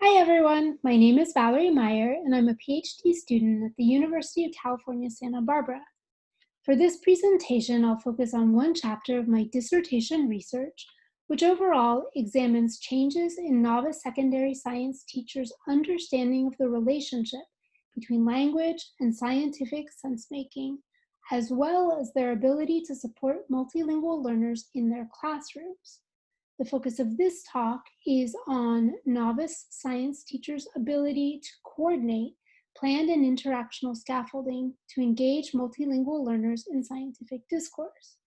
Hi everyone, my name is Valerie Meier and I'm a PhD student at the University of California, Santa Barbara. For this presentation, I'll focus on one chapter of my dissertation research, which overall examines changes in novice secondary science teachers' understanding of the relationship between language and scientific sense-making, as well as their ability to support multilingual learners in their classrooms. The focus of this talk is on novice science teachers' ability to coordinate planned and interactional scaffolding to engage multilingual learners in scientific discourse.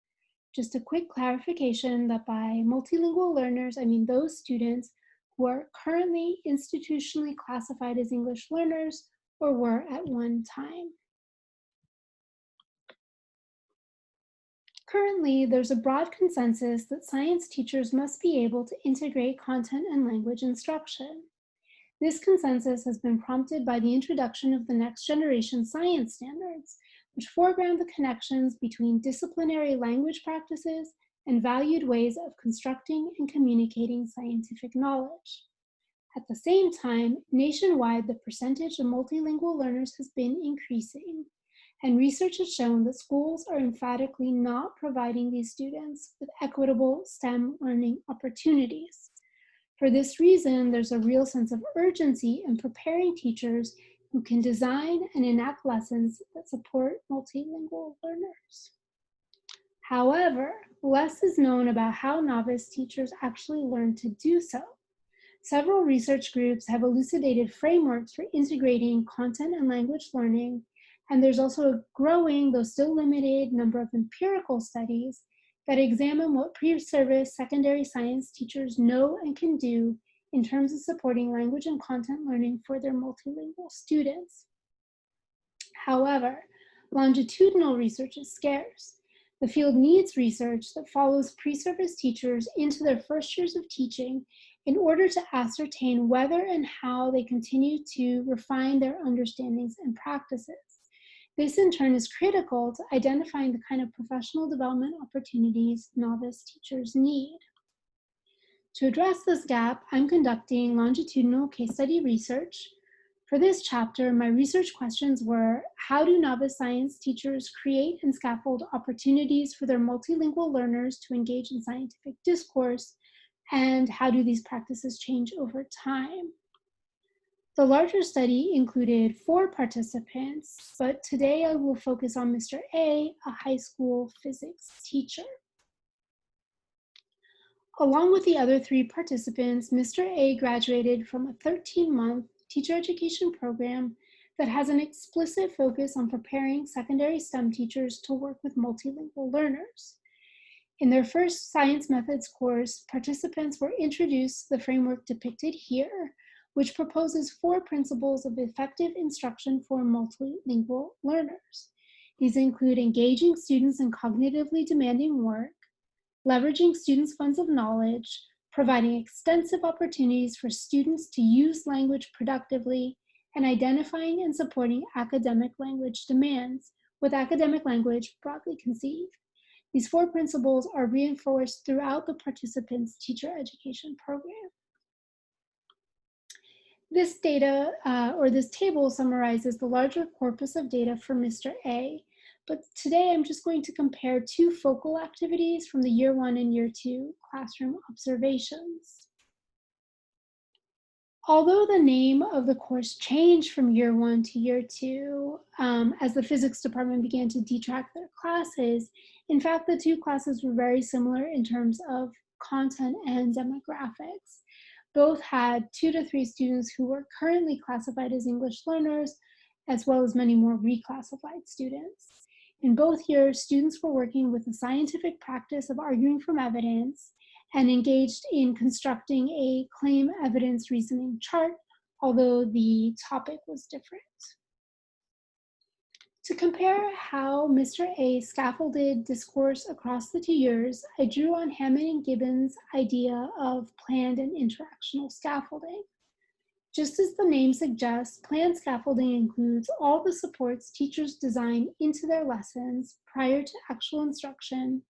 Just a quick clarification that by multilingual learners, I mean those students who are currently institutionally classified as English learners or were at one time. Currently, there's a broad consensus that science teachers must be able to integrate content and language instruction. This consensus has been prompted by the introduction of the next generation science standards, which foreground the connections between disciplinary language practices and valued ways of constructing and communicating scientific knowledge. At the same time, nationwide, the percentage of multilingual learners has been increasing, and research has shown that schools are emphatically not providing these students with equitable STEM learning opportunities. For this reason, there's a real sense of urgency in preparing teachers who can design and enact lessons that support multilingual learners. However, less is known about how novice teachers actually learn to do so. Several research groups have elucidated frameworks for integrating content and language learning, and there's also a growing, though still limited, number of empirical studies that examine what pre-service secondary science teachers know and can do in terms of supporting language and content learning for their multilingual students. However, longitudinal research is scarce. The field needs research that follows pre-service teachers into their first years of teaching in order to ascertain whether and how they continue to refine their understandings and practices. This in turn is critical to identifying the kind of professional development opportunities novice teachers need. To address this gap, I'm conducting longitudinal case study research. For this chapter, my research questions were, how do novice science teachers create and scaffold opportunities for their multilingual learners to engage in scientific discourse, and how do these practices change over time? The larger study included 4 participants, but today I will focus on Mr. A, a high school physics teacher. Along with the other 3 participants, Mr. A graduated from a 13-month teacher education program that has an explicit focus on preparing secondary STEM teachers to work with multilingual learners. In their first science methods course, participants were introduced to the framework depicted here, which proposes 4 principles of effective instruction for multilingual learners. These include engaging students in cognitively demanding work, leveraging students' funds of knowledge, providing extensive opportunities for students to use language productively, and identifying and supporting academic language demands, with academic language broadly conceived. These 4 principles are reinforced throughout the participants' teacher education program. This data, or this table, summarizes the larger corpus of data for Mr. A, but today I'm just going to compare 2 focal activities from the Year 1 and Year 2 classroom observations. Although the name of the course changed from Year 1 to Year 2, as the physics department began to detract their classes, in fact, the 2 classes were very similar in terms of content and demographics. Both had 2 to 3 students who were currently classified as English learners, as well as many more reclassified students. In both years, students were working with the scientific practice of arguing from evidence and engaged in constructing a claim evidence reasoning chart, although the topic was different. To compare how Mr. A scaffolded discourse across the 2 years, I drew on Hammond and Gibbons' idea of planned and interactional scaffolding. Just as the name suggests, planned scaffolding includes all the supports teachers design into their lessons prior to actual instruction,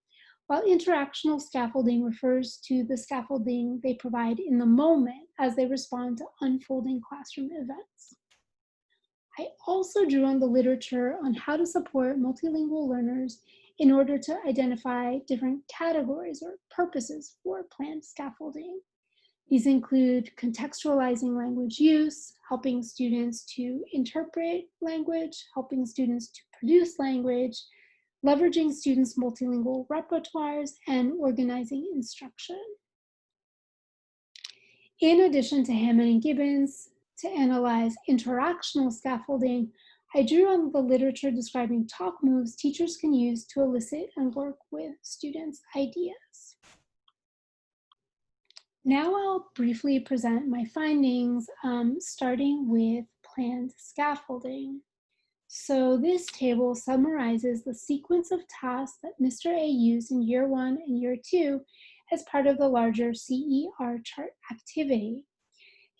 while interactional scaffolding refers to the scaffolding they provide in the moment as they respond to unfolding classroom events. I also drew on the literature on how to support multilingual learners in order to identify different categories or purposes for planned scaffolding. These include contextualizing language use, helping students to interpret language, helping students to produce language, leveraging students' multilingual repertoires, and organizing instruction. In addition to Hammond and Gibbons, to analyze interactional scaffolding, I drew on the literature describing talk moves teachers can use to elicit and work with students' ideas. Now I'll briefly present my findings, starting with planned scaffolding. So this table summarizes the sequence of tasks that Mr. A used in year 1 and year 2 as part of the larger CER chart activity.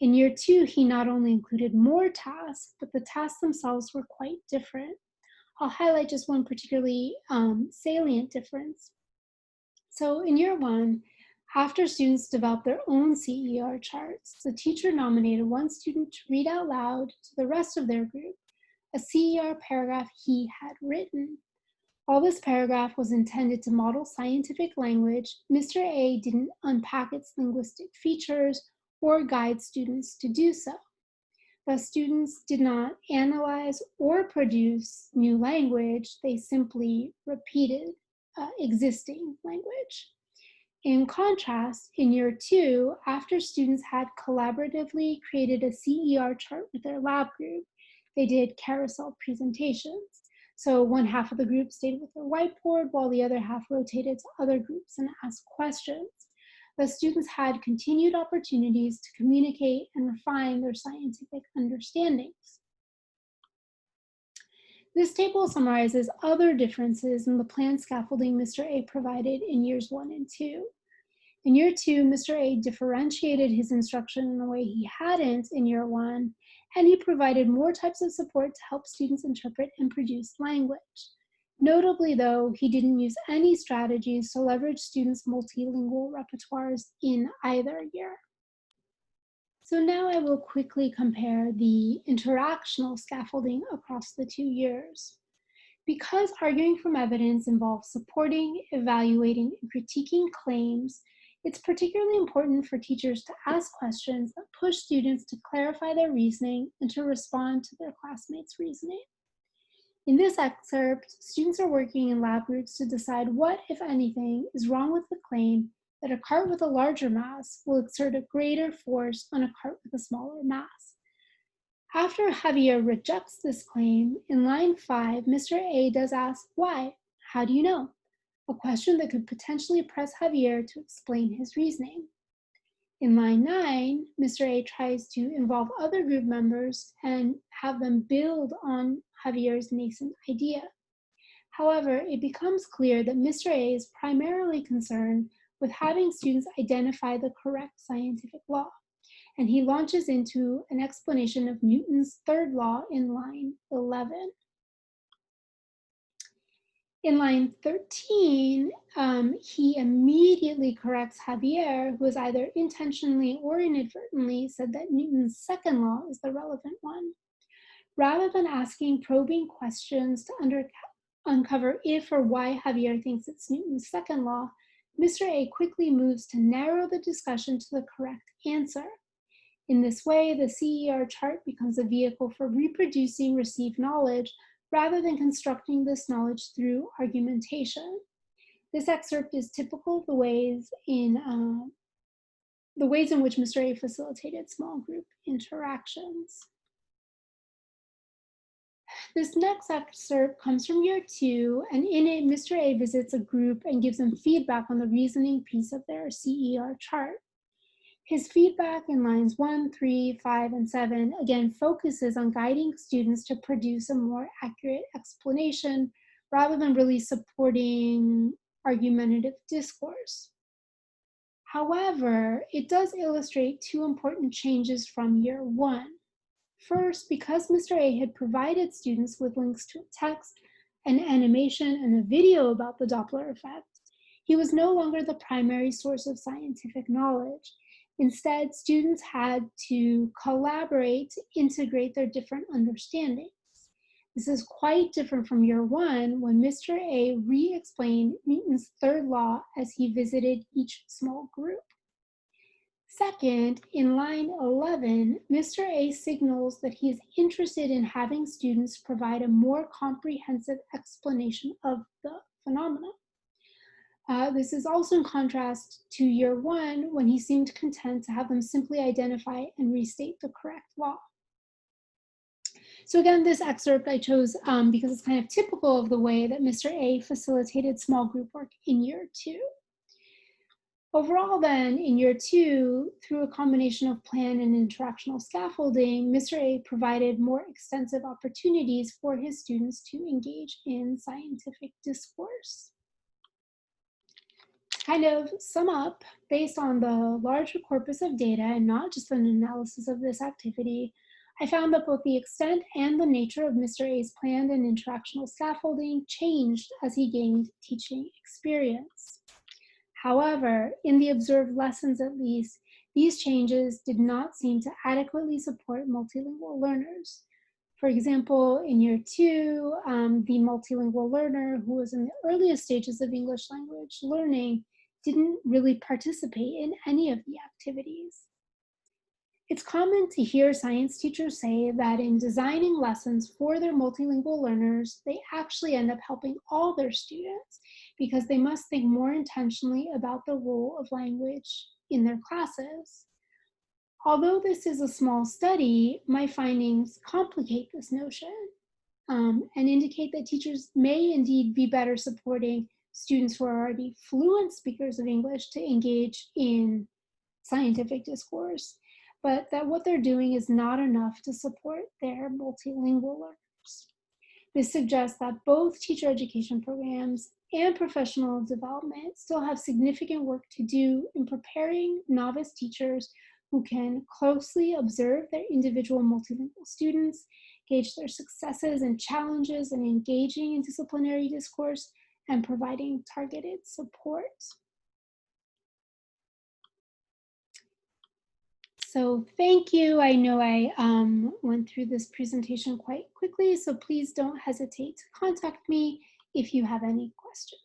In year 2, he not only included more tasks, but the tasks themselves were quite different. I'll highlight just one particularly salient difference. So in year 1, after students developed their own CER charts, the teacher nominated one student to read out loud to the rest of their group a CER paragraph he had written. While this paragraph was intended to model scientific language, Mr. A didn't unpack its linguistic features or guide students to do so. The students did not analyze or produce new language, they simply repeated existing language. In contrast, in year 2, after students had collaboratively created a CER chart with their lab group, they did carousel presentations. So one half of the group stayed with their whiteboard while the other half rotated to other groups and asked questions. The students had continued opportunities to communicate and refine their scientific understandings. This table summarizes other differences in the planned scaffolding Mr. A provided in years 1 and 2. In year 2, Mr. A differentiated his instruction in a way he hadn't in year 1, and he provided more types of support to help students interpret and produce language. Notably, though, he didn't use any strategies to leverage students' multilingual repertoires in either year. So now I will quickly compare the interactional scaffolding across the 2 years. Because arguing from evidence involves supporting, evaluating, and critiquing claims, it's particularly important for teachers to ask questions that push students to clarify their reasoning and to respond to their classmates' reasoning. In this excerpt, students are working in lab groups to decide what, if anything, is wrong with the claim that a cart with a larger mass will exert a greater force on a cart with a smaller mass. After Javier rejects this claim, in line 5, Mr. A does ask, why? How do you know? A question that could potentially press Javier to explain his reasoning. In line 9, Mr. A tries to involve other group members and have them build on Javier's nascent idea. However, it becomes clear that Mr. A is primarily concerned with having students identify the correct scientific law, and he launches into an explanation of Newton's third law in line 11. In line 13, he immediately corrects Javier, who has either intentionally or inadvertently said that Newton's second law is the relevant one. Rather than asking probing questions to uncover if or why Javier thinks it's Newton's second law, Mr. A quickly moves to narrow the discussion to the correct answer. In this way, the CER chart becomes a vehicle for reproducing received knowledge rather than constructing this knowledge through argumentation. This excerpt is typical of the ways in which Mr. A facilitated small group interactions. This next excerpt comes from year 2, and in it, Mr. A visits a group and gives them feedback on the reasoning piece of their CER chart. His feedback in lines 1, 3, 5, and 7 again focuses on guiding students to produce a more accurate explanation rather than really supporting argumentative discourse. However, it does illustrate 2 important changes from year 1. First, because Mr. A had provided students with links to a text, an animation, and a video about the Doppler effect, He was no longer the primary source of scientific knowledge. Instead, students had to collaborate to integrate their different understandings. This is quite different from year one, when Mr. A re-explained Newton's third law as he visited each small group. Second, in line 11, Mr. A signals that he is interested in having students provide a more comprehensive explanation of the phenomena. This is also in contrast to year one, when he seemed content to have them simply identify and restate the correct law. So again, this excerpt I chose because it's kind of typical of the way that Mr. A facilitated small group work in year two. Overall then, in year two, through a combination of plan and interactional scaffolding, Mr. A provided more extensive opportunities for his students to engage in scientific discourse. To kind of sum up, based on the larger corpus of data and not just an analysis of this activity, I found that both the extent and the nature of Mr. A's planned and interactional scaffolding changed as he gained teaching experience. However, in the observed lessons at least, these changes did not seem to adequately support multilingual learners. For example, in year two, the multilingual learner who was in the earliest stages of English language learning didn't really participate in any of the activities. It's common to hear science teachers say that in designing lessons for their multilingual learners, they actually end up helping all their students because they must think more intentionally about the role of language in their classes. Although this is a small study, my findings complicate this notion and indicate that teachers may indeed be better supporting students who are already fluent speakers of English to engage in scientific discourse, but that what they're doing is not enough to support their multilingual learners. This suggests that both teacher education programs and professional development still have significant work to do in preparing novice teachers who can closely observe their individual multilingual students, gauge their successes and challenges in engaging in disciplinary discourse, and providing targeted support. So thank you. I know I went through this presentation quite quickly, so please don't hesitate to contact me if you have any questions.